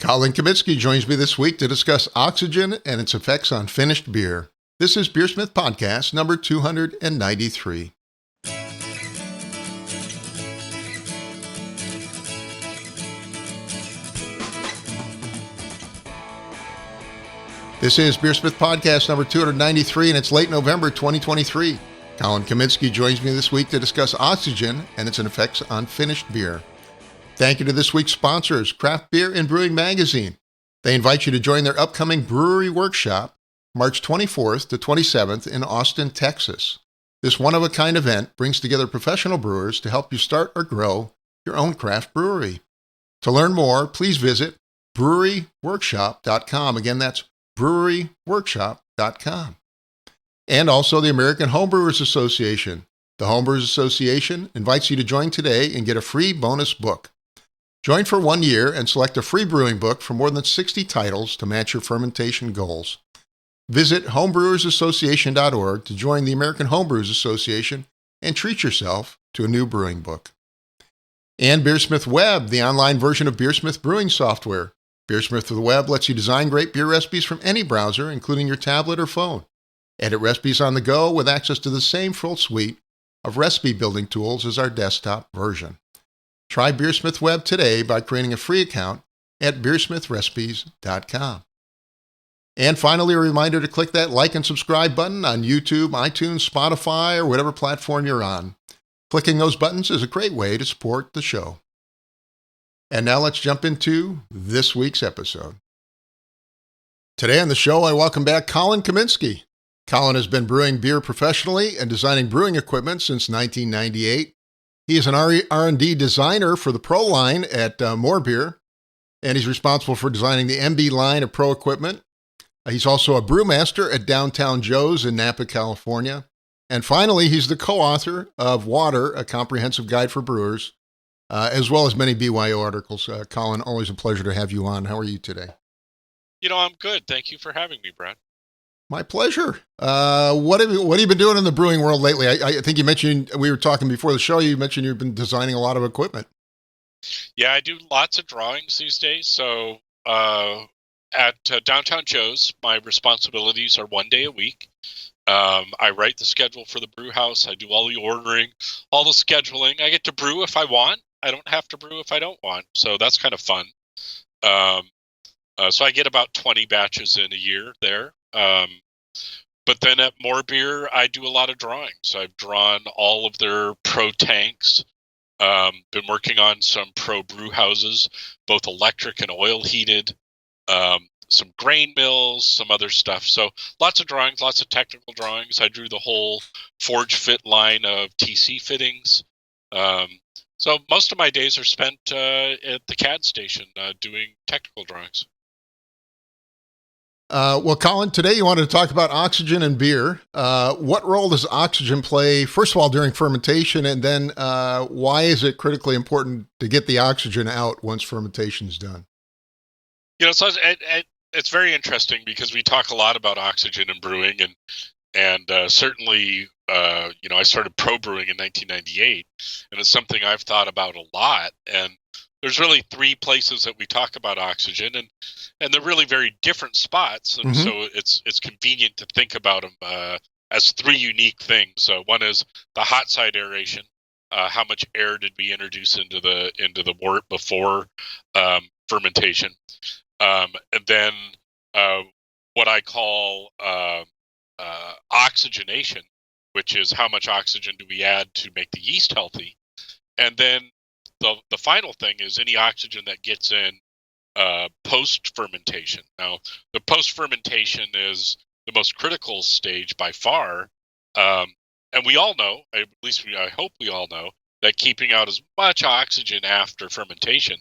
Colin Kaminski joins me this week to discuss oxygen and its effects on finished beer. This is BeerSmith Podcast number 293. This is BeerSmith Podcast number 293, and it's late November 2023. Colin Kaminski joins me this week to discuss oxygen and its effects on finished beer. Thank you to this week's sponsors, Craft Beer and Brewing Magazine. They invite you to join their upcoming brewery workshop, March 24th to 27th in Austin, Texas. This one-of-a-kind event brings together professional brewers to help you start or grow your own craft brewery. To learn more, please visit breweryworkshop.com. Again, that's breweryworkshop.com. And also the American Homebrewers Association. The Homebrewers Association invites you to join today and get a free bonus book. Join for 1 year and select a free brewing book for more than 60 titles to match your fermentation goals. Visit homebrewersassociation.org to join the American Homebrewers Association and treat yourself to a new brewing book. And BeerSmith Web, the online version of BeerSmith brewing software. BeerSmith Web lets you design great beer recipes from any browser, including your tablet or phone. Edit recipes on the go with access to the same full suite of recipe building tools as our desktop version. Try BeerSmith Web today by creating a free account at beersmithrecipes.com. And finally, a reminder to click that like and subscribe button on YouTube, iTunes, Spotify, or whatever platform you're on. Clicking those buttons is a great way to support the show. And now let's jump into this week's episode. Today on the show, I welcome back Colin Kaminski. Colin has been brewing beer professionally and designing brewing equipment since 1998. He is an R&D designer for the Pro line at More Beer, and he's responsible for designing the MB line of Pro equipment. He's also a brewmaster at Downtown Joe's in Napa, California. And finally, he's the co-author of Water, a comprehensive guide for brewers, as well as many BYO articles. Colin, always a pleasure to have you on. How are you today? I'm good. Thank you for having me, Brad. My pleasure. What have you been doing in the brewing world lately? I think you mentioned, we were talking before the show, you mentioned you've been designing a lot of equipment. Yeah, I do lots of drawings these days. So at Downtown Joe's, my responsibilities are 1 day a week. I write the schedule for the brew house. I do all the ordering, all the scheduling. I get to brew if I want. I don't have to brew if I don't want. So that's kind of fun. So I get about 20 batches in a year there. But then at More Beer, I do a lot of drawings. I've drawn all of their Pro tanks. Been working on some Pro brew houses, both electric and oil heated. Some grain mills, some other stuff. So lots of drawings, lots of technical drawings. I drew the whole Forge Fit line of TC fittings. So most of my days are spent at the CAD station doing technical drawings. Well, Colin, today you wanted to talk about oxygen and beer. What role does oxygen play, first of all, during fermentation, and then why is it critically important to get the oxygen out once fermentation is done? So it's very interesting because we talk a lot about oxygen in brewing, and certainly, I started pro brewing in 1998, and it's something I've thought about a lot. And there's really three places that we talk about oxygen, and they're really very different spots. And so it's convenient to think about them as three unique things. So one is the hot side aeration. How much air did we introduce into the wort before fermentation? And then what I call oxygenation, which is how much oxygen do we add to make the yeast healthy. And then the final thing is any oxygen that gets in post-fermentation. Now, the post-fermentation is the most critical stage by far. And we all know, at least I hope we all know, that keeping out as much oxygen after fermentation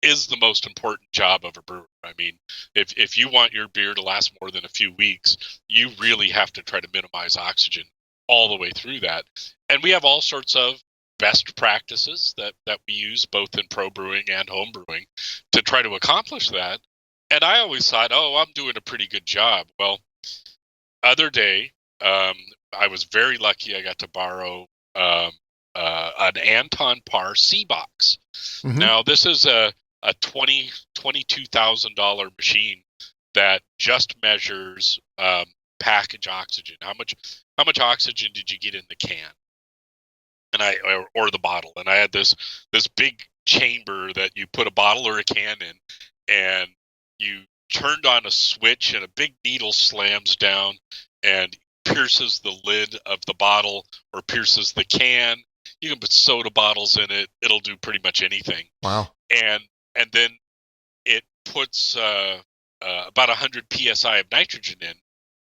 is the most important job of a brewer. I mean, if you want your beer to last more than a few weeks, you really have to try to minimize oxygen all the way through that. And we have all sorts of best practices that we use both in pro brewing and home brewing to try to accomplish that. And I always thought, I'm doing a pretty good job. Well, other day, I was very lucky. I got to borrow an Anton Par C box. Mm-hmm. Now, this is a $22,000 machine that just measures package oxygen. How much oxygen did you get in the can? And or the bottle. And I had this big chamber that you put a bottle or a can in, and you turned on a switch, and a big needle slams down and pierces the lid of the bottle or pierces the can. You can put soda bottles in it; it'll do pretty much anything. Wow. And then it puts about 100 psi of nitrogen in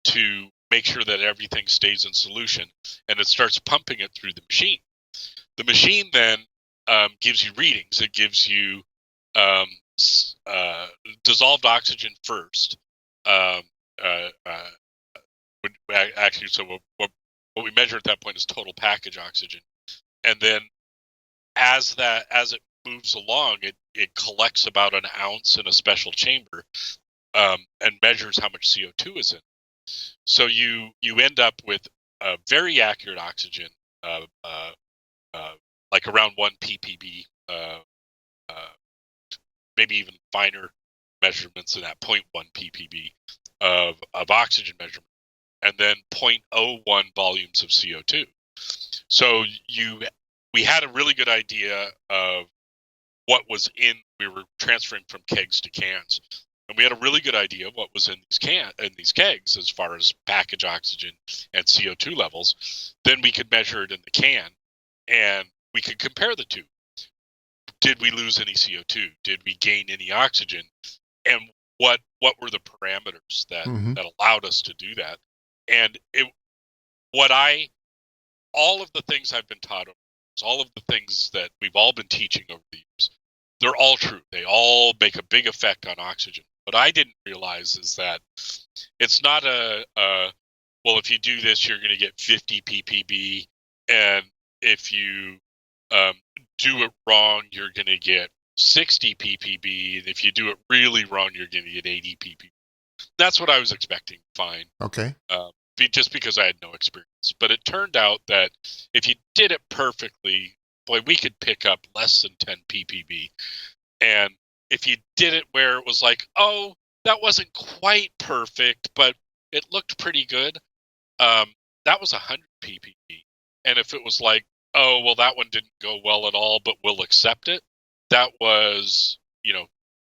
to make sure that everything stays in solution, and it starts pumping it through the machine. The machine then gives you readings. It gives you dissolved oxygen first. Actually, so what we measure at that point is total package oxygen, and then as it moves along, it collects about an ounce in a special chamber and measures how much CO2 is in. So you end up with a very accurate oxygen, like around 1 ppb, maybe even finer measurements than that, 0.1 ppb of oxygen measurement, and then 0.01 volumes of CO2. So we had a really good idea of what was in. We were transferring from kegs to cans, and we had a really good idea of what was in these kegs as far as package oxygen and CO2 levels. Then we could measure it in the can, and we could compare the two. Did we lose any CO2? Did we gain any oxygen? And what were the parameters that allowed us to do that? And all of the things I've been taught over, all of the things that we've all been teaching over the years, they're all true. They all make a big effect on oxygen. What I didn't realize is that it's not well, if you do this, you're going to get 50 ppb, and if you do it wrong, you're going to get 60 ppb, and if you do it really wrong, you're going to get 80 ppb. That's what I was expecting. Fine. Okay. Just because I had no experience. But it turned out that if you did it perfectly, boy, we could pick up less than 10 ppb. And if you did it where it was like, oh, that wasn't quite perfect, but it looked pretty good, that was 100 ppb. And if it was like, oh, well, that one didn't go well at all, but we'll accept it, that was,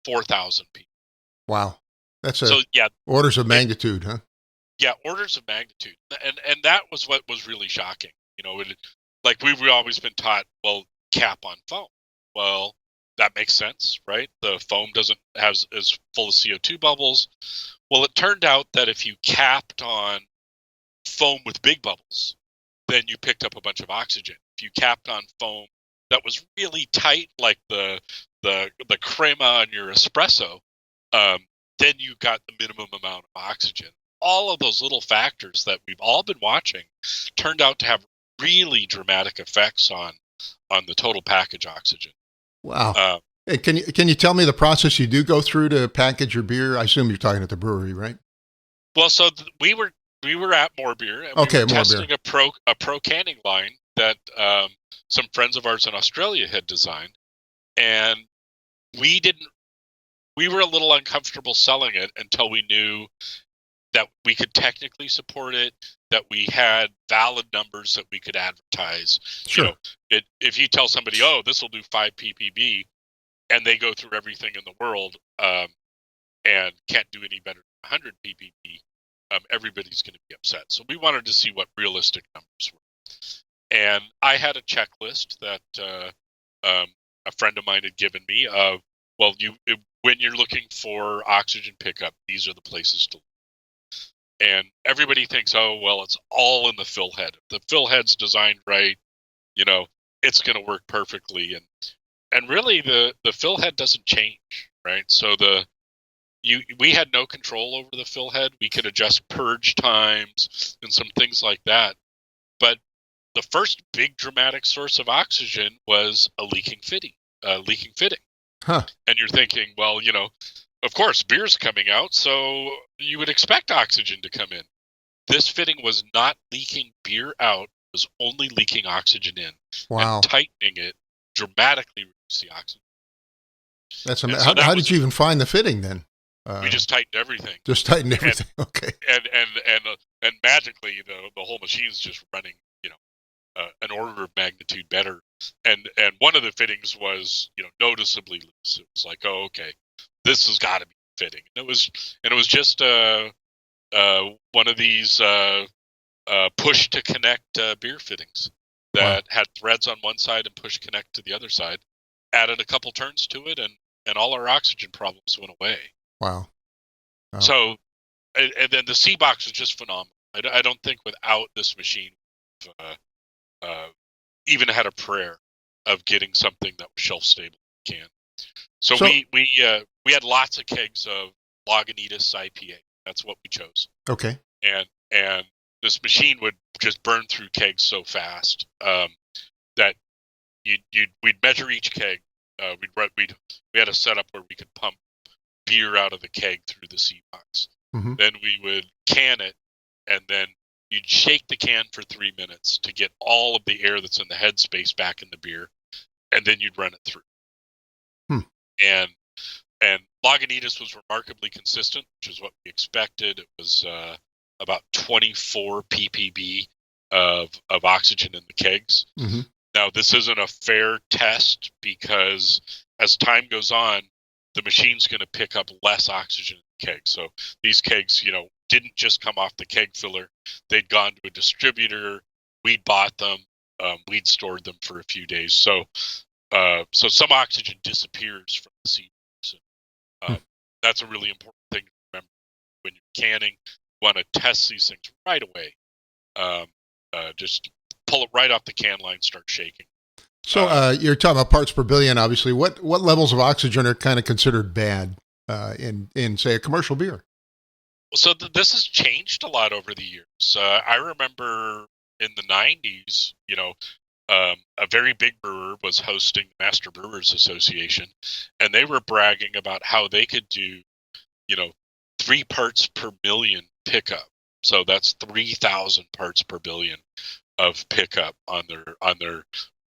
4,000 ppb. Wow. That's yeah, orders of magnitude, huh? Yeah, orders of magnitude. And that was what was really shocking. Like we've always been taught, well, cap on foam. Well, that makes sense, right? The foam is full of CO2 bubbles. Well, it turned out that if you capped on foam with big bubbles, then you picked up a bunch of oxygen. If you capped on foam that was really tight, like the crema on your espresso, then you got the minimum amount of oxygen. All of those little factors that we've all been watching turned out to have really dramatic effects on the total package oxygen. Wow. Hey, can you tell me the process you do go through to package your beer? I assume you're talking at the brewery, right? Well, so we were at More Beer, and we were testing a pro canning line that some friends of ours in Australia had designed, and we were a little uncomfortable selling it until we knew that we could technically support it, that we had valid numbers that we could advertise. Sure. If you tell somebody, oh, this will do 5 ppb, and they go through everything in the world and can't do any better than 100 ppb, everybody's going to be upset. So we wanted to see what realistic numbers were. And I had a checklist that a friend of mine had given me of, well, when you're looking for oxygen pickup, these are the places to look. And everybody thinks, oh, well, it's all in the fill head. If the fill head's designed right, it's going to work perfectly. And really, the fill head doesn't change, right? So we had no control over the fill head. We could adjust purge times and some things like that. But the first big dramatic source of oxygen was a leaking fitting. Huh. And you're thinking, well, of course, beer's coming out, so you would expect oxygen to come in. This fitting was not leaking beer out, it was only leaking oxygen in. Wow. And tightening it dramatically reduced the oxygen. And so How did you even find the fitting then? We just tightened everything. Just tightened everything. Okay. And magically, the whole machine's just running, an order of magnitude better. And one of the fittings was, noticeably loose. It was like, oh, okay, this has got to be fitting. And it was just one of these push to connect beer fittings that had threads on one side and push connect to the other side. Added a couple turns to it, and all our oxygen problems went away. Wow. So, and then the C box was just phenomenal. I don't think without this machine, even had a prayer of getting something that was shelf stable can. So we had lots of kegs of Lagunitas IPA. That's what we chose. Okay. And this machine would just burn through kegs so fast that we'd measure each keg. We had a setup where we could pump beer out of the keg through the C box. Mm-hmm. Then we would can it, and then you'd shake the can for 3 minutes to get all of the air that's in the headspace back in the beer, and then you'd run it through. And Lagunitas was remarkably consistent, which is what we expected. It was about 24 ppb of oxygen in the kegs. Mm-hmm. Now, this isn't a fair test because as time goes on, the machine's going to pick up less oxygen in the keg. So these kegs, didn't just come off the keg filler. They'd gone to a distributor. We'd bought them. We'd stored them for a few days. So some oxygen disappears from the C box. That's a really important thing to remember. When you're canning, you want to test these things right away. Just pull it right off the can line, start shaking. So you're talking about parts per billion, obviously. What levels of oxygen are kind of considered bad in say, a commercial beer? So this has changed a lot over the years. I remember in the 90s, a very big brewer was hosting the Master Brewers Association, and they were bragging about how they could do, 3 parts per million pickup. So that's 3,000 parts per billion of pickup on their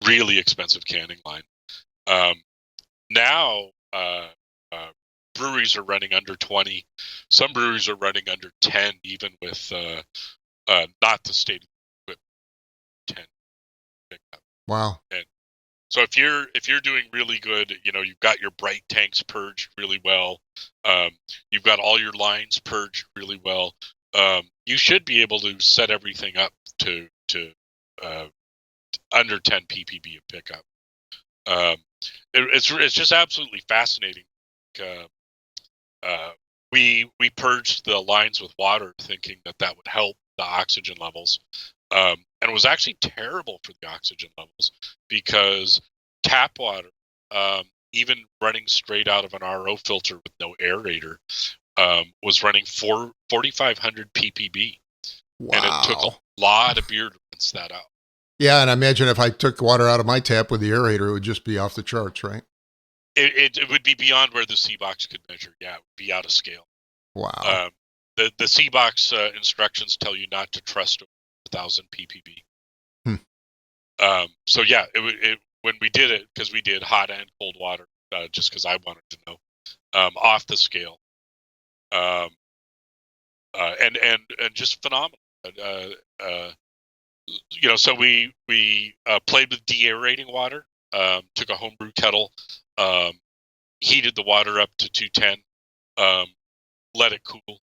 really expensive canning line. Now breweries are running under 20. Some breweries are running under 10, even with not the state of the 10 pickup. Wow. And so if you're doing really good, you've got your bright tanks purged really well. You've got all your lines purged really well. You should be able to set everything up to under 10 ppb of pickup. It's just absolutely fascinating. We purged the lines with water, thinking that would help the oxygen levels, and it was actually terrible for the oxygen levels because tap water, even running straight out of an RO filter with no aerator, was running 4,500 ppb. Wow. And it took a lot of beer to rinse that out. Yeah, and I imagine if I took water out of my tap with the aerator, it would just be off the charts, right? It would be beyond where the C box could measure. Yeah, it would be out of scale. Wow. The C box instructions tell you not to trust 1,000 ppb. So yeah, when we did it, because we did hot and cold water, just because I wanted to know, off the scale, and just phenomenal. So we played with de-aerating water. Took a homebrew kettle, heated the water up to 210, let it cool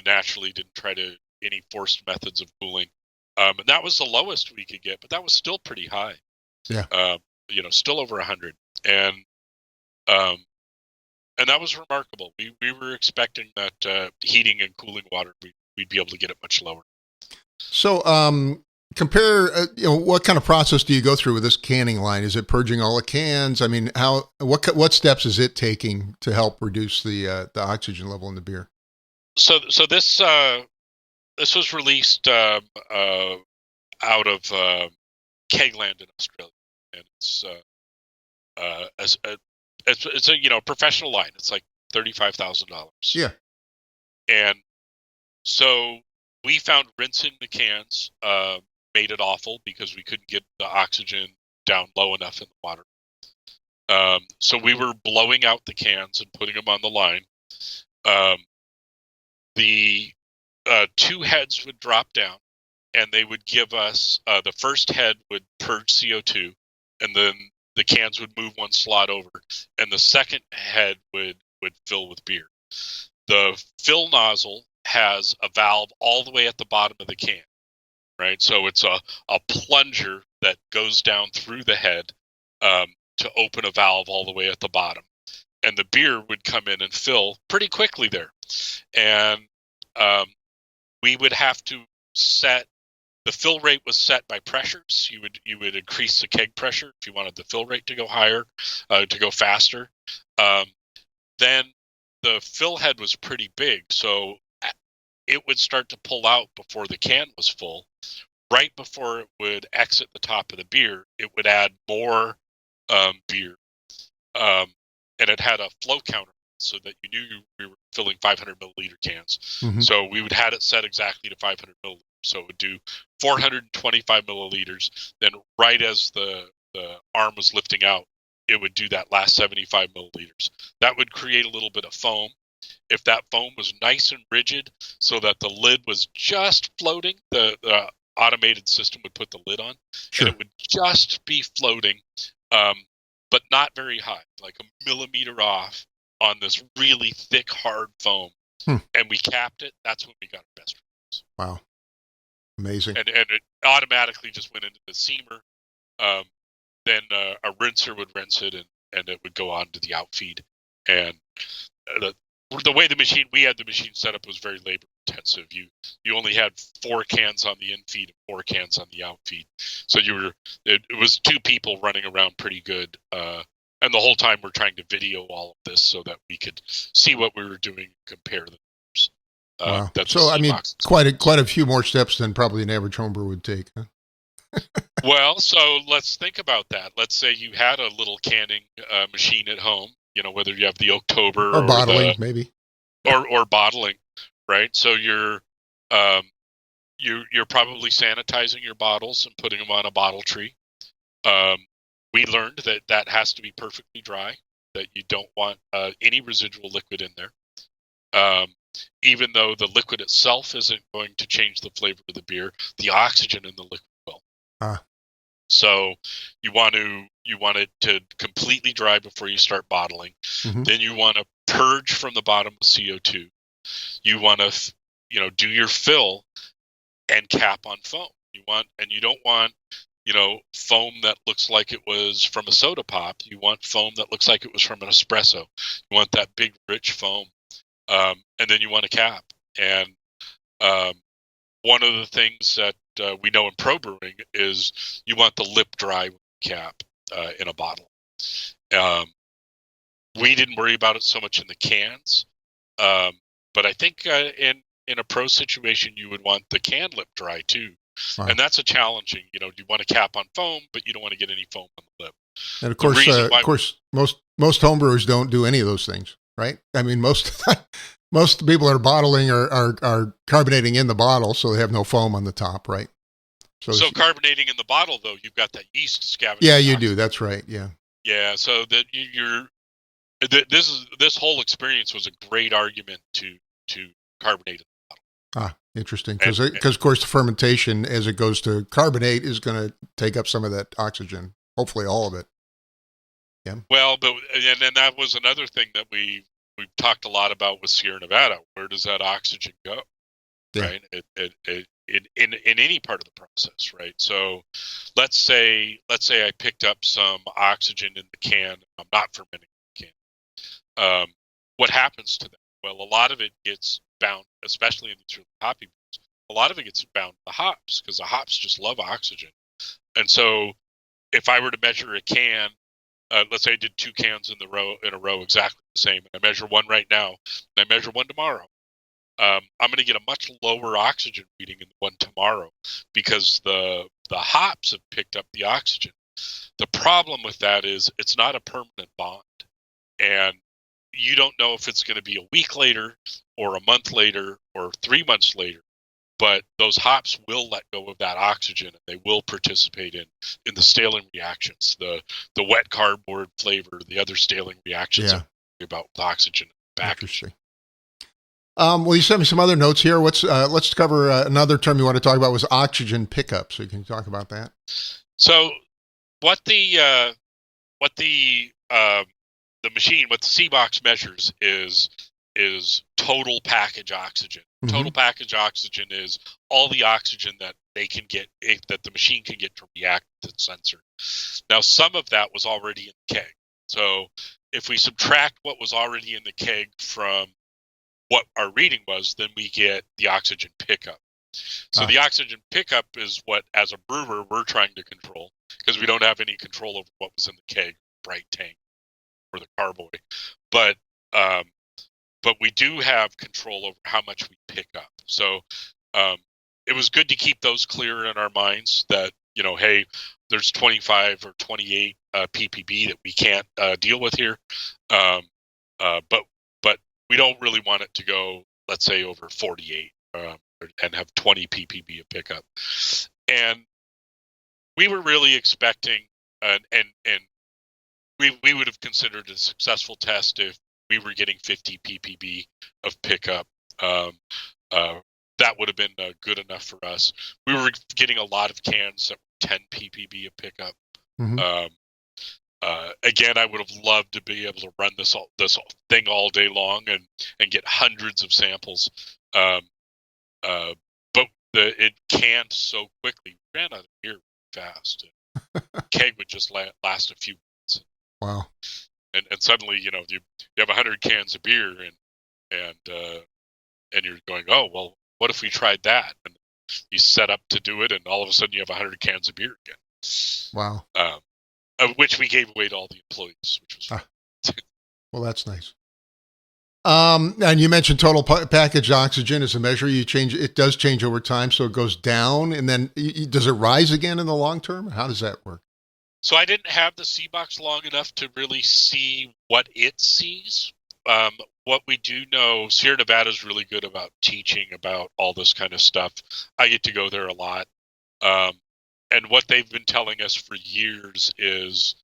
naturally. Didn't try any forced methods of cooling, and that was the lowest we could get, but that was still pretty high. Yeah. Still over 100, and that was remarkable. We were expecting that heating and cooling water, we'd be able to get it much lower. So, compare, what kind of process do you go through with this canning line? Is it purging all the cans? I mean, what steps is it taking to help reduce the oxygen level in the beer? So this was released out of Kegland in Australia, and it's a professional line. It's like $35,000. Yeah. And so we found rinsing the cans made it awful because we couldn't get the oxygen down low enough in the water. So we were blowing out the cans and putting them on the line. The two heads would drop down, and they would give us the first head would purge CO2, and then the cans would move one slot over, and the second head would fill with beer. The fill nozzle has a valve all the way at the bottom of the can, right? So it's a plunger that goes down through the head to open a valve all the way at the bottom. And the beer would come in and fill pretty quickly there. And we would have to set, the fill rate was set by pressures. You would increase the keg pressure if you wanted the fill rate to go higher, to go faster. Then the fill head was pretty big, so it would start to pull out before the can was full. Right before it would exit the top of the beer, it would add more beer. And it had a flow counter so that you knew we were filling 500 milliliter cans. Mm-hmm. So we would had it set exactly to 500 milliliters. So it would do 425 milliliters. Then right as the arm was lifting out, it would do that last 75 milliliters. That would create a little bit of foam. If that foam was nice and rigid so that the lid was just floating, the automated system would put the lid on, Sure. and it would just be floating, but not very high, like a millimeter off on this really thick, hard foam. And we capped it. That's when we got our best results. Wow. Amazing. And it automatically just went into the seamer. Then a rinser would rinse it, and it would go on to the outfeed. And the way we had the machine set up was very labor intensive. You only had 4 cans on the infeed and 4 cans on the outfeed. So it was 2 people running around pretty good. And the whole time we're trying to video all of this so that we could see what we were doing and compare the numbers. Wow. So, I mean, quite a few more steps than probably an average homebrewer would take. Huh? Well, so let's think about that. Let's say you had a little canning machine at home, whether you have the October or bottling, maybe, or bottling, right? So you're probably sanitizing your bottles and putting them on a bottle tree. We learned that has to be perfectly dry, that you don't want any residual liquid in there. Even though the liquid itself isn't going to change the flavor of the beer, the oxygen in the liquid will. So you want it to completely dry before you start bottling. Mm-hmm. Then you want to purge from the bottom with CO2. You want to do your fill and cap on foam. You don't want foam that looks like it was from a soda pop. You want foam that looks like it was from an espresso. You want that big rich foam, and then you want a cap. And one of the things that we know in pro brewing is you want the lip dry cap in a bottle. We didn't worry about it so much in the cans, but I think in a pro situation you would want the can lip dry too. Wow. And that's a challenging. You want to cap on foam, but you don't want to get any foam on the lip. And of course, most homebrewers don't do any of those things, right? I mean, most people are bottling or are carbonating in the bottle, so they have no foam on the top, right? So carbonating in the bottle, though, you've got that yeast scavenging. Yeah, you do. That's right. Yeah. Yeah. So that this whole experience was a great argument to carbonate in the bottle. Interesting. Because of course the fermentation as it goes to carbonate is going to take up some of that oxygen. Hopefully all of it. Yeah. Well, and then that was another thing that we've talked a lot about with Sierra Nevada. Where does that oxygen go? Yeah. Right. In any part of the process, right? So let's say I picked up some oxygen in the can. I'm not fermenting the can. What happens to that? Well, a lot of it gets bound, especially in these really hoppy beers. A lot of it gets bound to the hops because the hops just love oxygen. And so if I were to measure a can, let's say I did 2 cans in a row exactly the same, and I measure one right now, and I measure one tomorrow, I'm going to get a much lower oxygen reading in the one tomorrow because the hops have picked up the oxygen. The problem with that is it's not a permanent bond, and you don't know if it's going to be a week later or a month later or 3 months later. but those hops will let go of that oxygen, and they will participate in the staling reactions, the wet cardboard flavor, the other staling reactions about with oxygen package. Interesting. Well, you sent me some other notes here. Let's cover another term you want to talk about was oxygen pickup. So you can talk about that. So what the machine, what the C-Box measures is total package oxygen. Mm-hmm. Total package oxygen is all the oxygen that they can get, that the machine can get to react to the sensor. Now, some of that was already in the keg. So if we subtract what was already in the keg from what our reading was, then we get the oxygen pickup. So the oxygen pickup is what, as a brewer, we're trying to control, because we don't have any control over what was in the keg, bright tank, or the carboy. But we do have control over how much we pick up. So it was good to keep those clear in our minds that, hey, there's 25 or 28 ppb that we can't deal with here. But we don't really want it to go, let's say, over 48 and have 20 ppb of pickup. And we were really expecting, and we would have considered a successful test if we were getting 50 ppb of pickup. That would have been good enough for us. We were getting a lot of cans that were 10 ppb of pickup. Mm-hmm. Again, I would have loved to be able to run this thing all day long and get hundreds of samples. But it canned so quickly. We ran out of beer fast. Keg would just last a few minutes. Wow. And suddenly, you have 100 cans of beer and you're going, oh, well, what if we tried that? And you set up to do it, and all of a sudden you have 100 cans of beer again. Wow. Which we gave away to all the employees, which was fun. Well, that's nice. And you mentioned total package oxygen as a measure. It does change over time, so it goes down, and then does it rise again in the long term? How does that work? So I didn't have the C-Box long enough to really see what it sees. What we do know, Sierra Nevada is really good about teaching about all this kind of stuff. I get to go there a lot. And what they've been telling us for years is,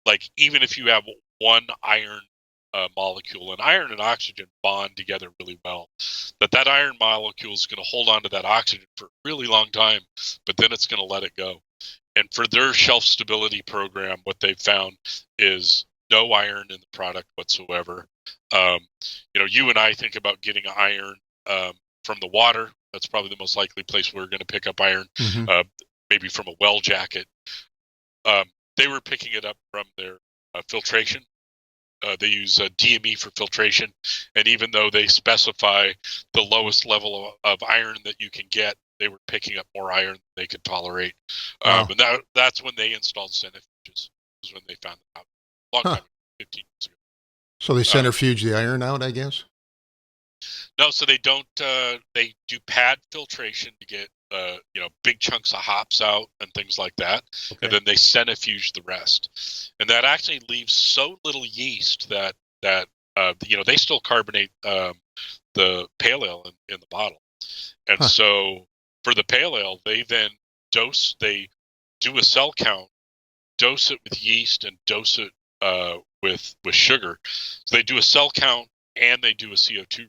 like, even if you have one iron molecule, and iron and oxygen bond together really well, that iron molecule is going to hold on to that oxygen for a really long time, but then it's going to let it go. And for their shelf stability program, what they've found is no iron in the product whatsoever. You and I think about getting iron from the water. That's probably the most likely place we're going to pick up iron. Mm-hmm. Maybe from a well jacket. They were picking it up from their filtration. They use DME for filtration. And even though they specify the lowest level of iron that you can get, they were picking up more iron than they could tolerate. Wow. And that's when they installed centrifuges, is when they found it out. A long time, 15 years ago. So they centrifuge the iron out, I guess? No, so they don't. They do pad filtration to get big chunks of hops out and things like that. Okay. And then they centrifuge the rest. And that actually leaves so little yeast that they still carbonate the pale ale in the bottle. And so for the pale ale, they then do a cell count, dose it with yeast, and dose it with sugar. So they do a cell count and they do a CO2.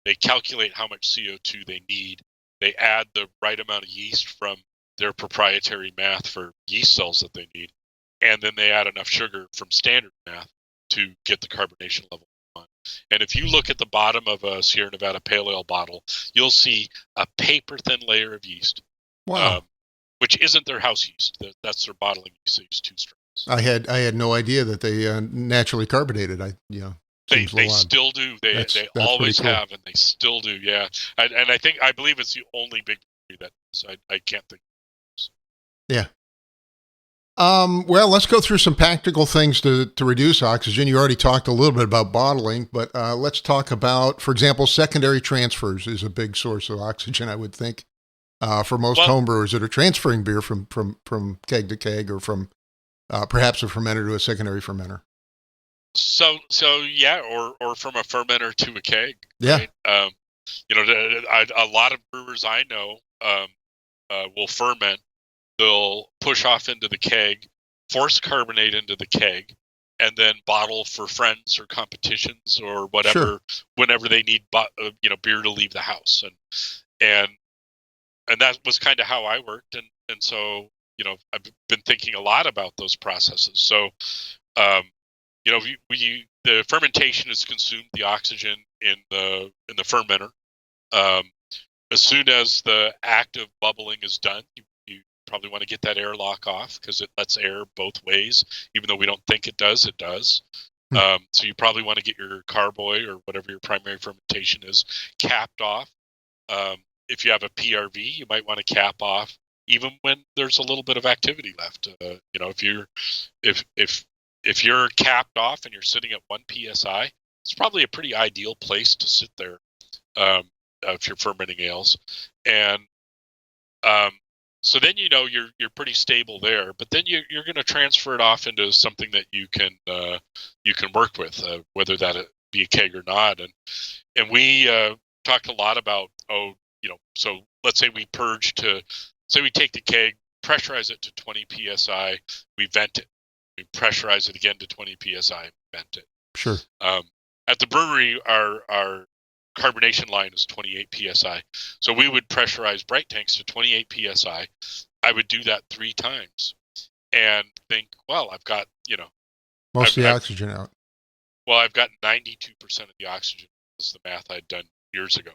They calculate how much CO2 they need. They add the right amount of yeast from their proprietary math for yeast cells that they need. And then they add enough sugar from standard math to get the carbonation level on. And if you look at the bottom of a Sierra Nevada Pale Ale bottle, you'll see a paper-thin layer of yeast. Wow. Which isn't their house yeast. That's their bottling yeast. They use 2 strains. I had no idea that they naturally carbonated. They still do. They always cool. have, and they still do. Yeah, I believe it's the only big brewery that I can't think of. Yeah. Well, let's go through some practical things to reduce oxygen. You already talked a little bit about bottling, but let's talk about, for example, secondary transfers is a big source of oxygen, I would think, for most homebrewers that are transferring beer from keg to keg, or from perhaps a fermenter to a secondary fermenter. So yeah, or from a fermenter to a keg. Yeah. Right? A lot of brewers I know will ferment. They'll push off into the keg, force carbonate into the keg, and then bottle for friends or competitions or whatever whenever they need beer to leave the house. And that was kind of how I worked, and so I've been thinking a lot about those processes. So the fermentation has consumed the oxygen in the fermenter. As soon as the act of bubbling is done, you probably want to get that airlock off because it lets air both ways. Even though we don't think it does, it does. So you probably want to get your carboy or whatever your primary fermentation is capped off. If you have a PRV, you might want to cap off even when there's a little bit of activity left. If you're capped off and you're sitting at 1 psi, it's probably a pretty ideal place to sit there if you're fermenting ales. And so then you're pretty stable there. But then you're going to transfer it off into something that you can work with, whether that be a keg or not. And we talked a lot about so let's say we we take the keg, pressurize it to 20 psi, we vent it. We pressurize it again to 20 psi and vent it. Sure. At the brewery, our carbonation line is 28 psi. So we would pressurize bright tanks to 28 psi. I would do that 3 times and think, well, I've got, most of the oxygen out. Well, I've got 92% of the oxygen. This is the math I'd done years ago.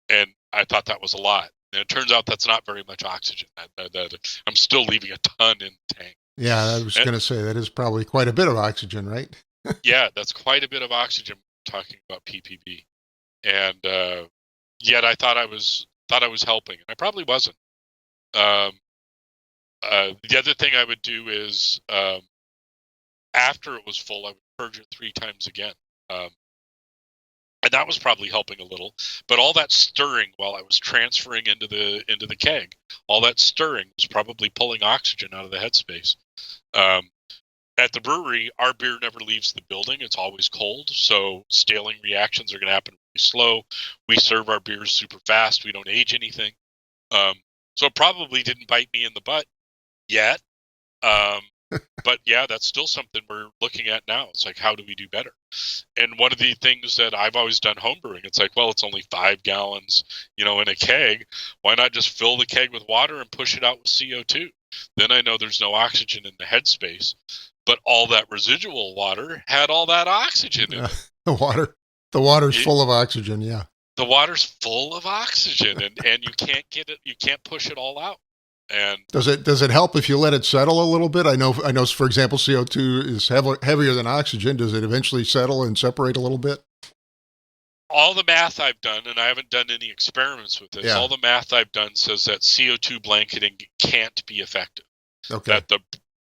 And I thought that was a lot. And it turns out that's not very much oxygen. I'm still leaving a ton in the tank. Yeah, I was going to say that is probably quite a bit of oxygen, right? Yeah, that's quite a bit of oxygen talking about PPV. And yet I thought I was helping, and I probably wasn't. The other thing I would do is after it was full, I would purge it 3 times again. And that was probably helping a little, but all that stirring while I was transferring into the keg, all that stirring was probably pulling oxygen out of the headspace. At the brewery, our beer never leaves the building; it's always cold, so staling reactions are going to happen really slow. We serve our beers super fast. We don't age anything, so it probably didn't bite me in the butt yet. But yeah, that's still something we're looking at now. It's like, how do we do better? And one of the things that I've always done homebrewing, it's like, well, it's only 5 gallons, in a keg. Why not just fill the keg with water and push it out with CO2? Then I know there's no oxygen in the headspace, but all that residual water had all that oxygen in it. The water's full of oxygen. Yeah. The water's full of oxygen and you can't get it. You can't push it all out. And does it help if you let it settle a little bit? I know. For example, CO2 is heavier than oxygen. Does it eventually settle and separate a little bit? All the math I've done, and I haven't done any experiments with this. Yeah. All the math I've done says that CO2 blanketing can't be effective. Okay.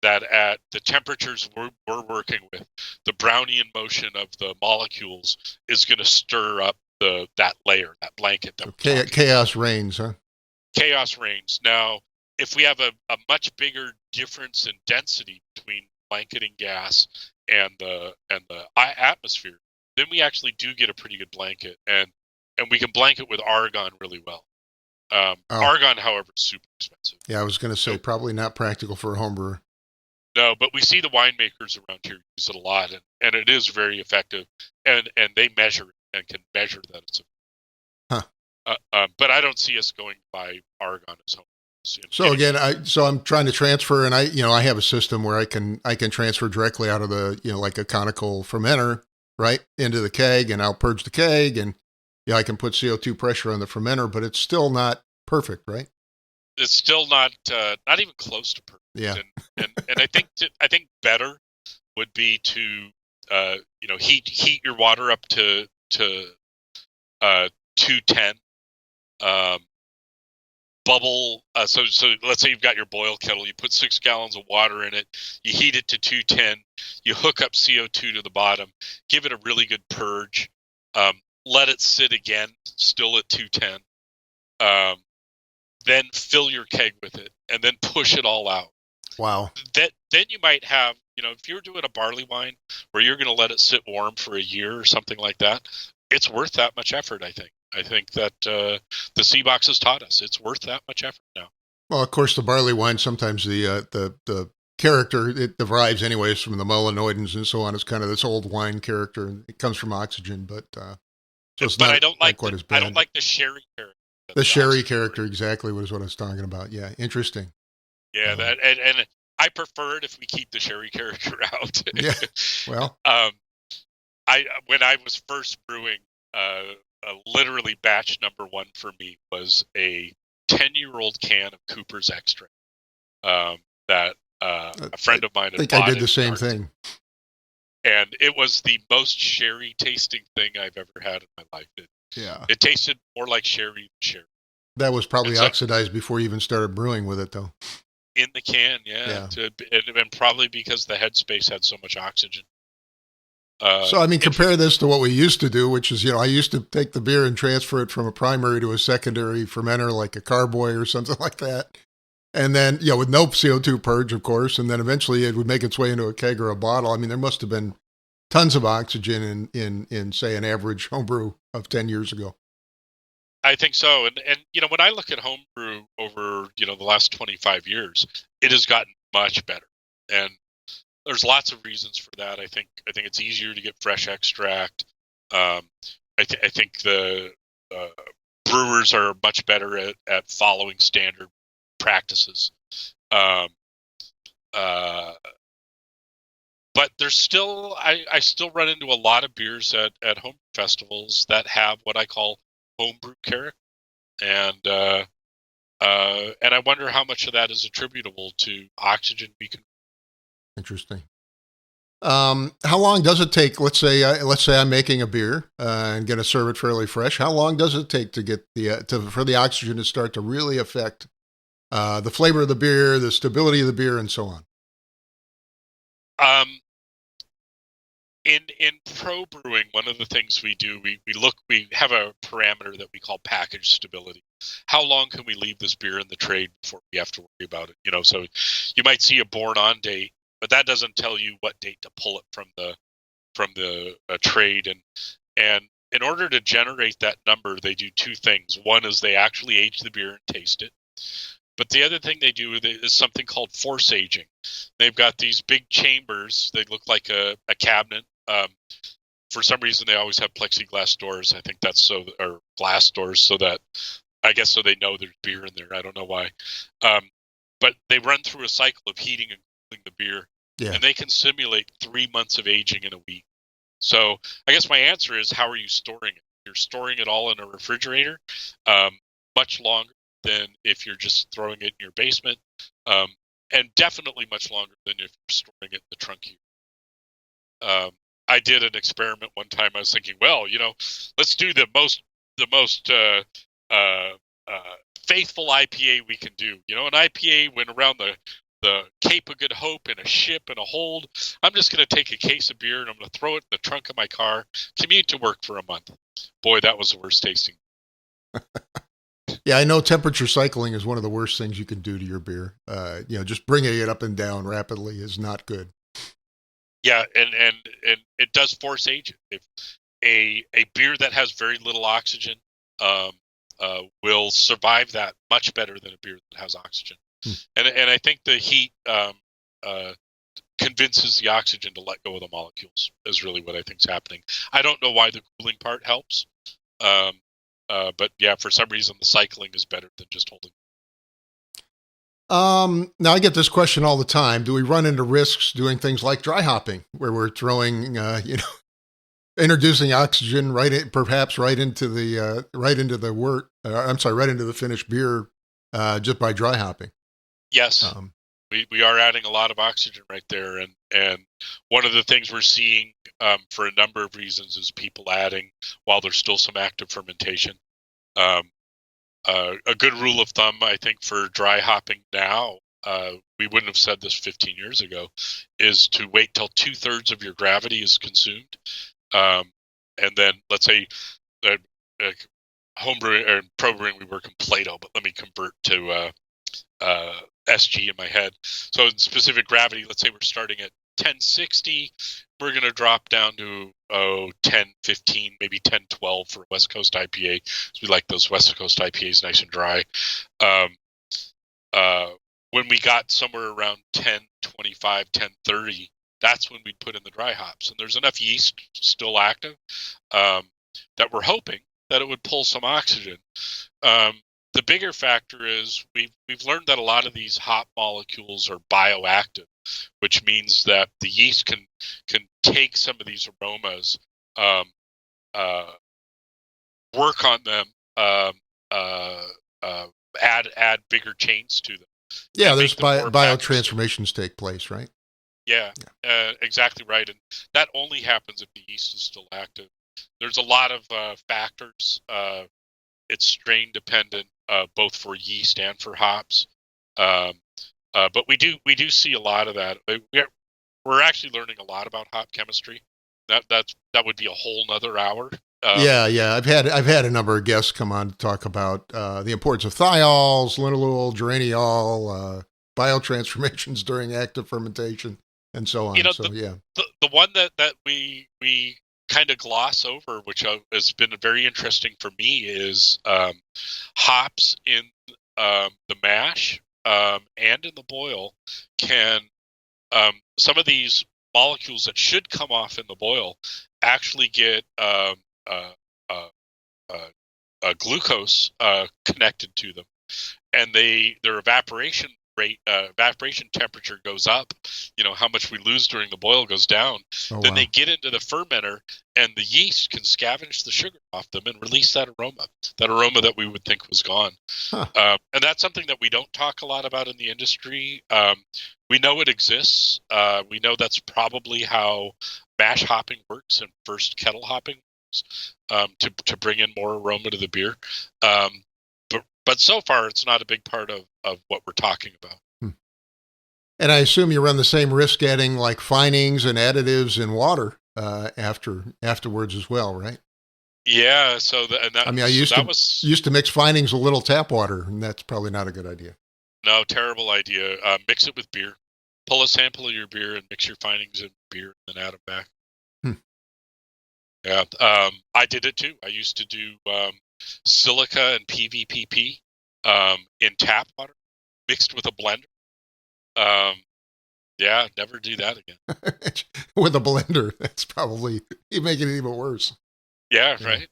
That at the temperatures we're working with, the Brownian motion of the molecules is going to stir up that layer, that blanket. Chaos reigns, huh? Chaos reigns. Now, if we have a much bigger difference in density between blanketing gas and the atmosphere, then we actually do get a pretty good blanket, and we can blanket with argon really well. Argon, however, is super expensive. Yeah, I was going to say probably not practical for a home brewer. No, but we see the winemakers around here use it a lot, and it is very effective, and they measure it and can measure that it's effective. But I don't see us going by argon as home. So again, I'm trying to transfer, and I have a system where I can transfer directly out of the like a conical fermenter right into the keg, and I'll purge the keg, and I can put CO2 pressure on the fermenter, but it's still not perfect, right? It's still not even close to perfect. Yeah, and I think better would be to heat your water up to 210. Bubble. So let's say you've got your boil kettle. You put 6 gallons of water in it. You heat it to 210. You hook up CO2 to the bottom. Give it a really good purge. Let it sit again, still at 210. Then fill your keg with it, and then push it all out. Wow. Then you might have, if you're doing a barley wine where you're going to let it sit warm for a year or something like that, it's worth that much effort. I think that the sea box has taught us it's worth that much effort now. Well, of course, the barley wine, sometimes the character, it derives anyways from the melanoidins and so on. It's kind of this old wine character, and it comes from oxygen, but so it's but not, I don't like quite as bad. I don't like the sherry character. The sherry character, exactly, was what I was talking about. Yeah, interesting. Yeah, that and I prefer it if we keep the sherry character out. Yeah, well, when I was first brewing, literally batch number one for me was a 10-year-old can of Cooper's extract. That a friend of mine had I think bought I did it the same in thing. and it was the most sherry tasting thing I've ever had in my life. It tasted more like sherry than sherry. That was probably oxidized before you even started brewing with it, though. In the can, yeah. And probably because the headspace had so much oxygen. So, I mean, compare this to what we used to do, which is, I used to take the beer and transfer it from a primary to a secondary fermenter, like a carboy or something like that. And then, with no CO2 purge, of course. And then eventually it would make its way into a keg or a bottle. I mean, there must have been tons of oxygen in say, an average homebrew of 10 years ago. I think so. And when I look at homebrew over, the last 25 years, it has gotten much better. And there's lots of reasons for that. I think it's easier to get fresh extract. I think the brewers are much better at following standard practices. But there's still, I still run into a lot of beers at home festivals that have what I call homebrew character, and I wonder how much of that is attributable to oxygen beacon. Interesting. How long does it take? Let's say I'm making a beer and going to serve it fairly fresh. How long does it take to get for the oxygen to start to really affect the flavor of the beer, the stability of the beer, and so on? In pro brewing, one of the things we do, we have a parameter that we call package stability. How long can we leave this beer in the trade before we have to worry about it? So you might see a born on date, but that doesn't tell you what date to pull it from the trade. And in order to generate that number, they do two things. One is they actually age the beer and taste it. But the other thing they do is something called force aging. They've got these big chambers. They look like a cabinet. For some reason, they always have plexiglass doors. I think that's or glass doors, so they know there's beer in there. I don't know why. But they run through a cycle of heating and cooling the beer, and they can simulate 3 months of aging in a week. So I guess my answer is, how are you storing it? You're storing it all in a refrigerator, much longer than if you're just throwing it in your basement, and definitely much longer than if you're storing it in the trunk here. I did an experiment one time. I was thinking, well, let's do the most faithful IPA we can do. An IPA went around the Cape of Good Hope in a ship and a hold. I'm just going to take a case of beer and I'm going to throw it in the trunk of my car, commute to work for a month. Boy, that was the worst tasting. Yeah, I know temperature cycling is one of the worst things you can do to your beer. Just bringing it up and down rapidly is not good. Yeah, and it does force age it. If a beer that has very little oxygen will survive that much better than a beer that has oxygen. And I think the heat convinces the oxygen to let go of the molecules is really what I think is happening. I don't know why the cooling part helps. But yeah, for some reason, the cycling is better than just holding. Now I get this question all the time. Do we run into risks doing things like dry hopping, where we're throwing, introducing oxygen perhaps right into the finished beer, just by dry hopping? Yes. We are adding a lot of oxygen right there. And one of the things we're seeing for a number of reasons is people adding while there's still some active fermentation. A good rule of thumb, I think, for dry hopping now, we wouldn't have said this 15 years ago, is to wait till 2/3 of your gravity is consumed. And then let's say homebrewing or pro brewing, we work in Plato, but let me convert to SG in my head. So in specific gravity, let's say we're starting at 1060. We're going to drop down to 10, 15, maybe 10, 12 for West Coast IPA. So we like those West Coast IPAs nice and dry. When we got somewhere around 10, 25, 10, 30, that's when we'd put in the dry hops. And there's enough yeast still active that we're hoping that it would pull some oxygen. The bigger factor is we've learned that a lot of these hop molecules are bioactive, which means that the yeast can take some of these aromas, work on them, add bigger chains to them. Yeah, there's biotransformations take place, right? Yeah, exactly right. And that only happens if the yeast is still active. There's a lot of factors. It's strain dependent, both for yeast and for hops. But we do see a lot of that. We're actually learning a lot about hop chemistry. That would be a whole nother hour. Yeah. I've had a number of guests come on to talk about the importance of thiols, linalool, geraniol, biotransformations during active fermentation, and so on. The one that we kind of gloss over, which has been very interesting for me, is hops in the mash and in the boil can some of these molecules that should come off in the boil actually get glucose connected to them, and their evaporation temperature goes up. How much we lose during the boil goes down. They get into the fermenter, and the yeast can scavenge the sugar off them and release that aroma that we would think was gone. And that's something that we don't talk a lot about in the industry. We know it exists. We know that's probably how mash hopping works and first kettle hopping works, to bring in more aroma to the beer. But so far, it's not a big part of what we're talking about. And I assume you run the same risk adding like finings and additives in water afterwards as well, right? Yeah. I used to mix finings with little tap water, and that's probably not a good idea. No, terrible idea. Mix it with beer. Pull a sample of your beer and mix your findings in beer, and then add them back. Yeah. I did it too. I used to do silica and PVPP in tap water mixed with a blender. Yeah, never do that again. With a blender, that's probably, you make it even worse. Yeah, right.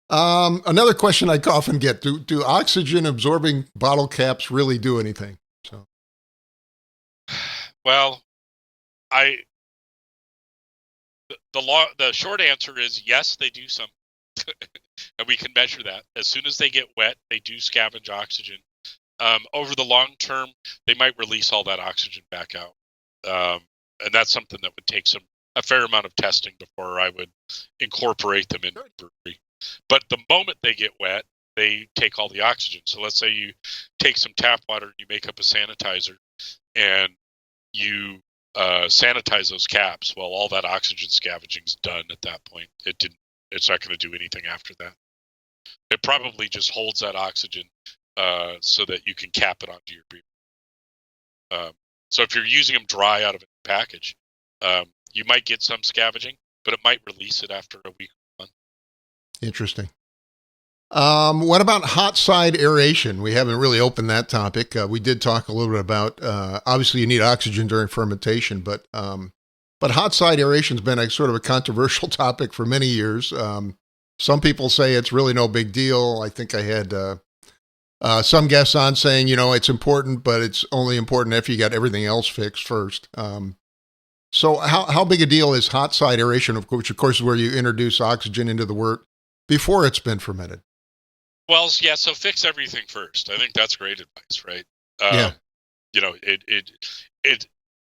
Another question I often get, do oxygen absorbing bottle caps really do anything? So, well, the short answer is yes, they do some. And we can measure that. As soon as they get wet, they do scavenge oxygen. Over the long term, they might release all that oxygen back out. And that's something that would take a fair amount of testing before I would incorporate them into the brewery. But the moment they get wet, they take all the oxygen. So let's say you take some tap water and you make up a sanitizer, and you sanitize those caps. Well, all that oxygen scavenging's done at that point. It's not going to do anything after that. It probably just holds that oxygen so that you can cap it onto your beer. So if you're using them dry out of a package, you might get some scavenging, but it might release it after a week or month. Interesting. What about hot side aeration? We haven't really opened that topic. We did talk a little bit about, obviously you need oxygen during fermentation, but hot side aeration has been a sort of a controversial topic for many years. Some people say it's really no big deal. I think I had some guests on saying, it's important, but it's only important if you got everything else fixed first. So how big a deal is hot side aeration, which of course is where you introduce oxygen into the wort before it's been fermented? Well, yeah. So fix everything first. I think that's great advice, right? Yeah.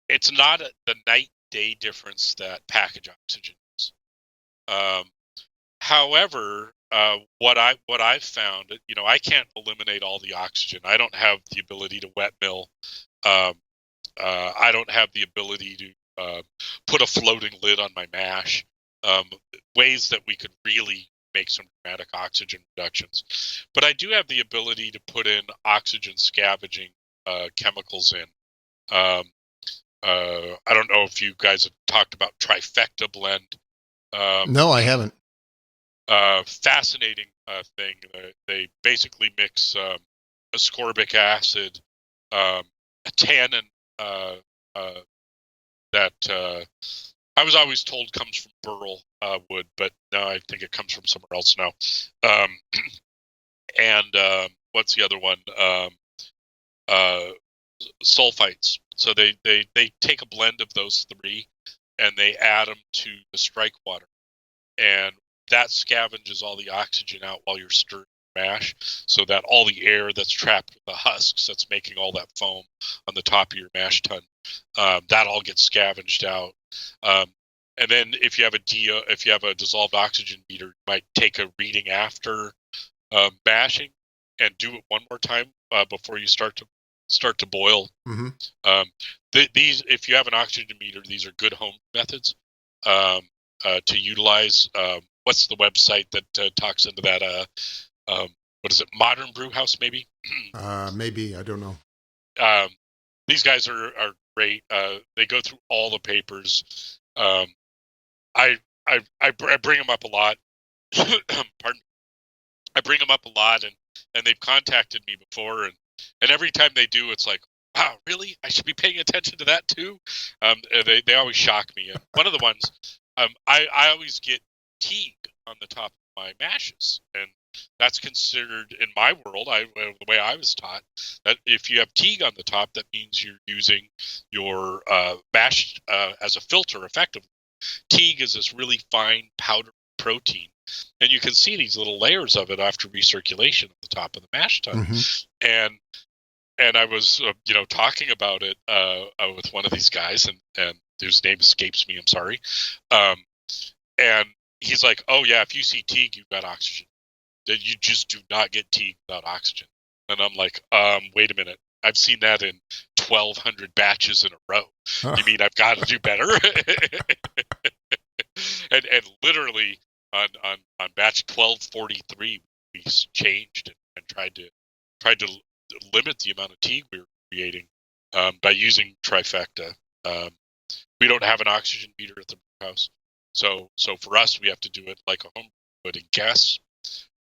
It's not the night day difference that package oxygen is. However, what I've found, I can't eliminate all the oxygen. I don't have the ability to wet mill. I don't have the ability to put a floating lid on my mash. Ways that we could really make some dramatic oxygen reductions. But I do have the ability to put in oxygen scavenging chemicals in. I don't know if you guys have talked about trifecta blend. No, I haven't. Fascinating thing. They basically mix ascorbic acid, a tannin that I was always told comes from burl wood, but no, I think it comes from somewhere else now. Um, and what's the other one? Uh, Sulfites. So they take a blend of those three and they add them to the strike water, and that scavenges all the oxygen out while you're stirring mash, so that all the air that's trapped in the husks that's making all that foam on the top of your mash tun, that all gets scavenged out. And then if you have a dissolved oxygen meter, you might take a reading after mashing and do it one more time before you start to boil. Mm-hmm. These, if you have an oxygen meter, these are good home methods to utilize. What's the website that talks into that? What is it? Modern Brew House, maybe? Maybe, I don't know. These guys are great. They go through all the papers. I bring them up a lot. Pardon. I bring them up a lot, and they've contacted me before, and every time they do, it's like, wow, really? I should be paying attention to that too. They always shock me. And one of the ones, I always get teague on the top of my mashes, and that's considered in my world. The way I was taught, that if you have teague on the top, that means you're using your mash as a filter effectively. Teague is this really fine powder protein, and you can see these little layers of it after recirculation at the top of the mash tun. Mm-hmm. And I was talking about it with one of these guys, and whose name escapes me, I'm sorry, and he's like, oh yeah, if you see teague, you've got oxygen. That you just do not get teague without oxygen. And I'm like, wait a minute, I've seen that in 1,200 batches in a row. Huh. You mean I've got to do better? and literally on batch 1243, we changed and tried to limit the amount of teague we were creating by using trifecta. We don't have an oxygen meter at the house, so for us, we have to do it like a home would in guess,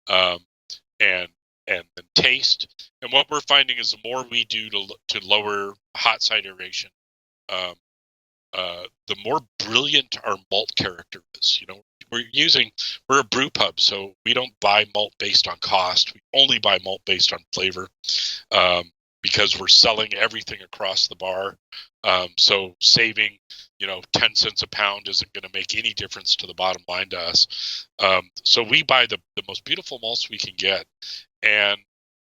and taste. And what we're finding is the more we do to lower hot side aeration, the more brilliant our malt character is. We're a brew pub, so we don't buy malt based on cost. We only buy malt based on flavor, because we're selling everything across the bar. So saving, 10 cents a pound isn't going to make any difference to the bottom line to us. So we buy the most beautiful malts we can get, and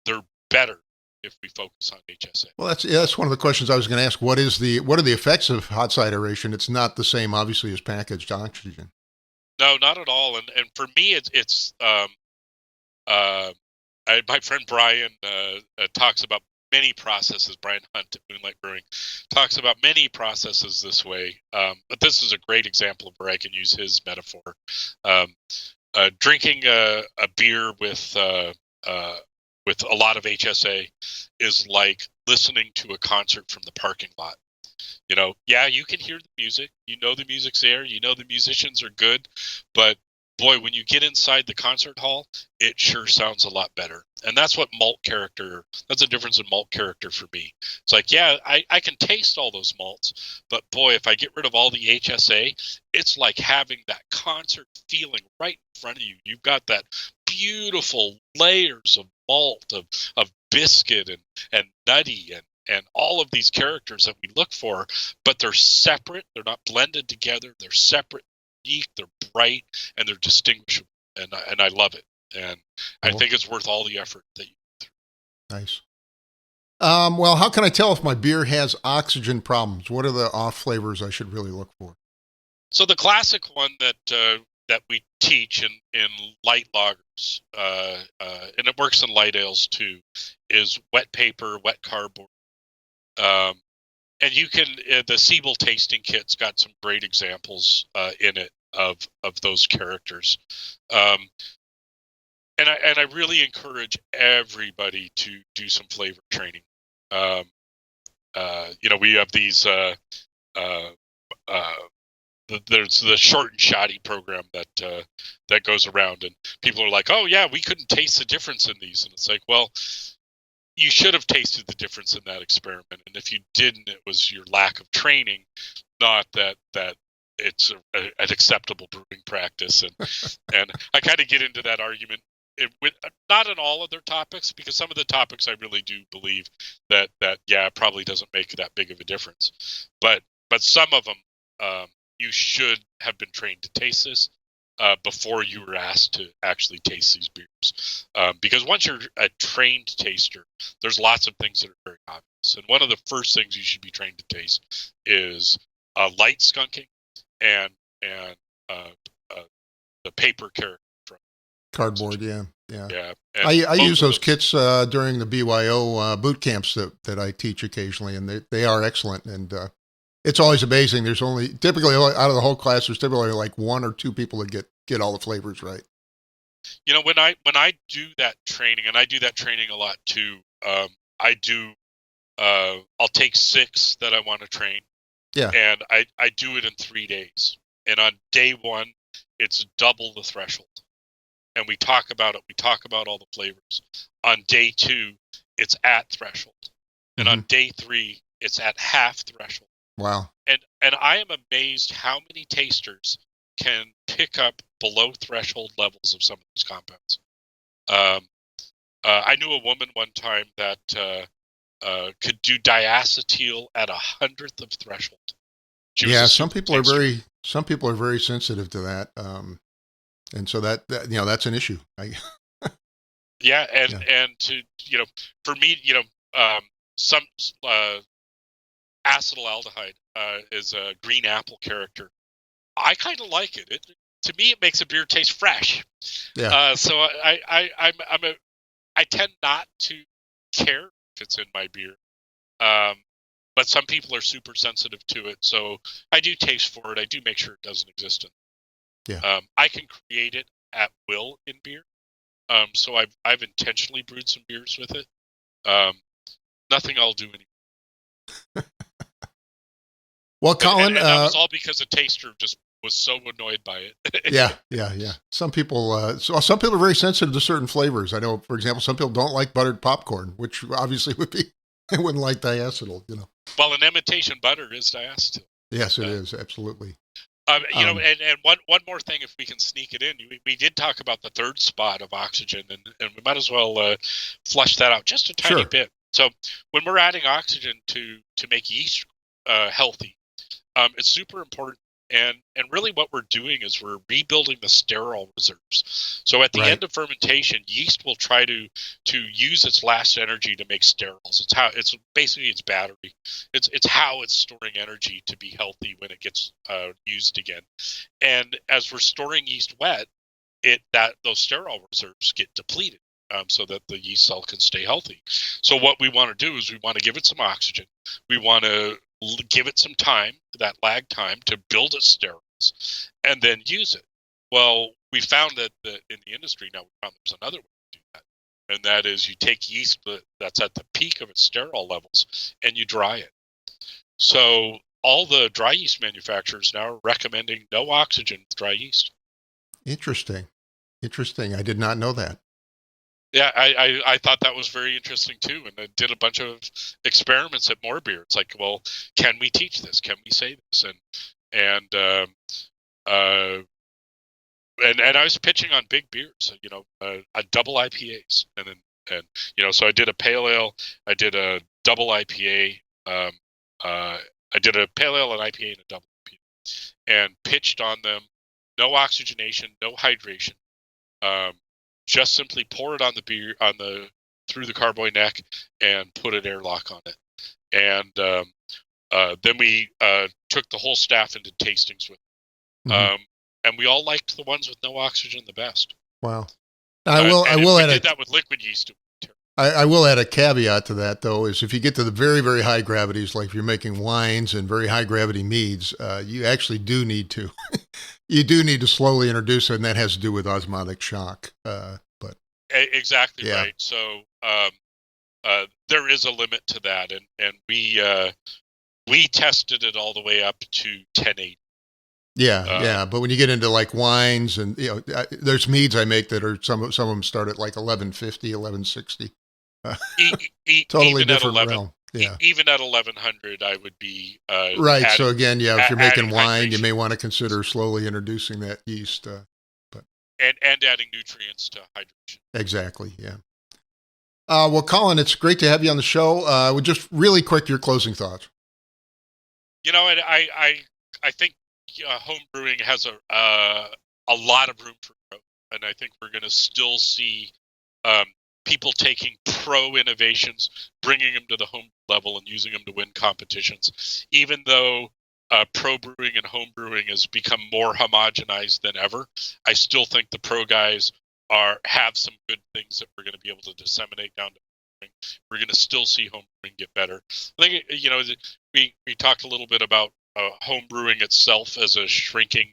they're better if we focus on HSA. Well, that's one of the questions I was going to ask. What are the effects of hot side aeration? It's not the same, obviously, as packaged oxygen. No, not at all. And for me, it's my friend Brian talks about many processes. Brian Hunt at Moonlight Brewing talks about many processes this way. But this is a great example of where I can use his metaphor. Drinking a beer with a lot of HSA is like listening to a concert from the parking lot. Yeah, you can hear the music. The music's there. The musicians are good. But boy, when you get inside the concert hall, it sure sounds a lot better. And that's what that's the difference in malt character for me. It's like, yeah, I can taste all those malts, but boy, if I get rid of all the HSA, it's like having that concert feeling right in front of you. You've got that beautiful layers of malt, of biscuit and nutty and all of these characters that we look for, but they're separate. They're not blended together. They're separate, unique, they're bright, and they're distinguishable. And I love it. And cool. I think it's worth all the effort that you go through. Nice. Well, how can I tell if my beer has oxygen problems? What are the off flavors I should really look for? So the classic one that we teach in light lagers, and it works in light ales too, is wet paper, wet cardboard. And you can, the Siebel tasting kit's got some great examples in it of those characters. And I really encourage everybody to do some flavor training. We have these uh, uh, there's the short and shoddy program that goes around, and people are like, "Oh yeah, we couldn't taste the difference in these," and it's like, well, you should have tasted the difference in that experiment, and if you didn't, it was your lack of training, not that it's an acceptable brewing practice. And I kind of get into that argument with not on all of their topics, because some of the topics I really do believe that yeah, it probably doesn't make that big of a difference, but some of them, you should have been trained to taste this before you were asked to actually taste these beers. Because once you're a trained taster, there's lots of things that are very obvious. And one of the first things you should be trained to taste is light skunking and the paper character from Cardboard, yeah. yeah. I use those kits during the BYO boot camps that I teach occasionally, and they are excellent. And it's always amazing. There's only typically out of the whole class, there's typically like one or two people that get all the flavors right. You know, when I do that training, and I do that training a lot too. I'll take 6 that I want to train. Yeah. And I do it in 3 days. And on day 1, it's double the threshold. And we talk about it. We talk about all the flavors. On day 2, it's at threshold. And on day 3, it's at half threshold. Wow. And I am amazed how many tasters can pick up below threshold levels of some of these compounds. I knew a woman one time that could do diacetyl at 100th of threshold. Yeah, some people are very sensitive to that, and so that that's an issue. Yeah, and to for me, some acetaldehyde is a green apple character. I kind of like it. To me, it makes a beer taste fresh. Yeah. So I tend not to care if it's in my beer. But some people are super sensitive to it, so I do taste for it. I do make sure it doesn't exist in. Yeah. I can create it at will in beer. So I've intentionally brewed some beers with it. Nothing I'll do anymore. Well, Colin, and that was all because a taster just was so annoyed by it. Yeah. Some people are very sensitive to certain flavors. I know, for example, some people don't like buttered popcorn, which obviously they wouldn't like diacetyl. Well, an imitation butter is diacetyl. Yes, it is, absolutely. And one more thing, if we can sneak it in, we did talk about the third spot of oxygen, and we might as well flush that out just a tiny bit. So when we're adding oxygen to make yeast healthy, it's super important. And really what we're doing is we're rebuilding the sterile reserves. So at the end of fermentation, yeast will try to use its last energy to make sterols. It's basically its battery. It's how it's storing energy to be healthy when it gets used again. And as we're storing yeast wet, those sterile reserves get depleted. So that the yeast cell can stay healthy. So what we want to do is we want to give it some oxygen. We want to give it some time, that lag time, to build its sterols, and then use it. Well, we found that in the industry now, we found there's another way to do that, and that is you take yeast that's at the peak of its sterol levels and you dry it. So all the dry yeast manufacturers now are recommending no oxygen with dry yeast. Interesting. I did not know that. Yeah, I thought that was very interesting too, and I did a bunch of experiments at More Beer. It's like, well, can we teach this? Can we say this? And I was pitching on big beers, a double IPAs, and so I did a pale ale, I did a double IPA, I did a pale ale, an IPA, and a double IPA, and pitched on them, no oxygenation, no hydration. Just simply pour it on the beer through the carboy neck and put an airlock on it. And then we took the whole staff into tastings with it. And we all liked the ones with no oxygen the best. Wow. I will add that with liquid yeast. I will add a caveat to that, though, is if you get to the very, very high gravities, like if you're making wines and very high gravity meads, you actually do need to slowly introduce it, and that has to do with osmotic shock. But exactly right. So there is a limit to that, and we We tested it all the way up to 1080. Yeah. But when you get into like wines and, there's meads I make that are some of them start at like 1150, 1160. Totally different realm. Yeah. Even at 1100, I would be right. So again, if you're making wine, hydration. You may want to consider slowly introducing that yeast. And adding nutrients to hydration. Exactly. Yeah. Well, Colin, it's great to have you on the show. Just really quick, your closing thoughts. And I think home brewing has a lot of room for growth, and I think we're going to still see people taking pro innovations, bringing them to the home level, and using them to win competitions. Even though pro brewing and home brewing has become more homogenized than ever, I still think the pro guys have some good things that we're going to be able to disseminate down to brewing. We're going to still see home brewing get better. I think we talked a little bit about home brewing itself as a shrinking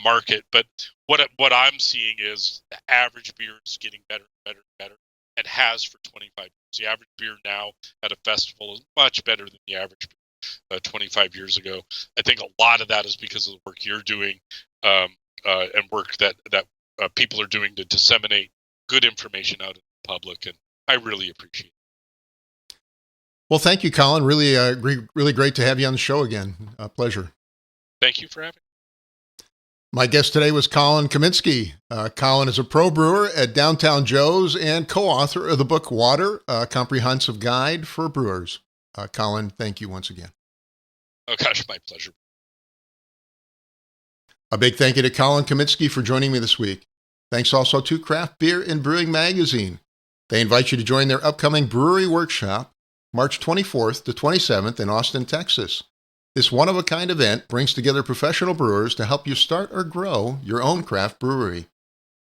market, but what I'm seeing is the average beer is getting better and better and better, and has for 25 years. The average beer now at a festival is much better than the average beer 25 years ago. I think a lot of that is because of the work you're doing and work that people are doing to disseminate good information out in the public, and I really appreciate it. Well, thank you, Colin. Really great to have you on the show again. A pleasure. Thank you for having me. My guest today was Colin Kaminski. Colin is a pro brewer at Downtown Joe's and co-author of the book Water, a comprehensive guide for brewers. Colin, thank you once again. Oh, gosh, my pleasure. A big thank you to Colin Kaminski for joining me this week. Thanks also to Craft Beer and Brewing Magazine. They invite you to join their upcoming brewery workshop, March 24th to 27th in Austin, Texas. This one-of-a-kind event brings together professional brewers to help you start or grow your own craft brewery.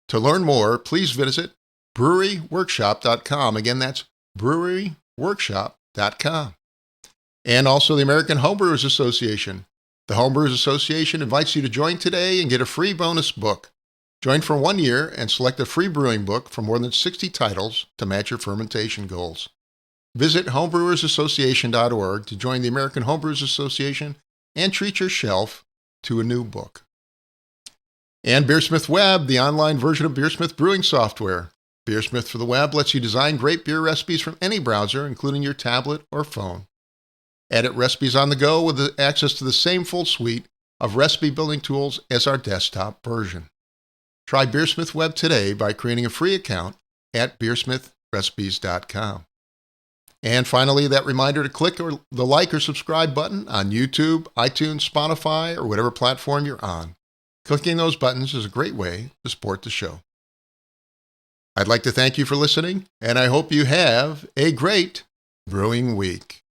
To learn more, please visit breweryworkshop.com. Again, that's breweryworkshop.com. And also the American Homebrewers Association. The Homebrewers Association invites you to join today and get a free bonus book. Join for 1 year and select a free brewing book from more than 60 titles to match your fermentation goals. Visit homebrewersassociation.org to join the American Homebrewers Association and treat your shelf to a new book. And BeerSmith Web, the online version of BeerSmith brewing software. BeerSmith for the web lets you design great beer recipes from any browser, including your tablet or phone. Edit recipes on the go with access to the same full suite of recipe building tools as our desktop version. Try BeerSmith Web today by creating a free account at beersmithrecipes.com. And finally, that reminder to click the like or subscribe button on YouTube, iTunes, Spotify, or whatever platform you're on. Clicking those buttons is a great way to support the show. I'd like to thank you for listening, and I hope you have a great brewing week.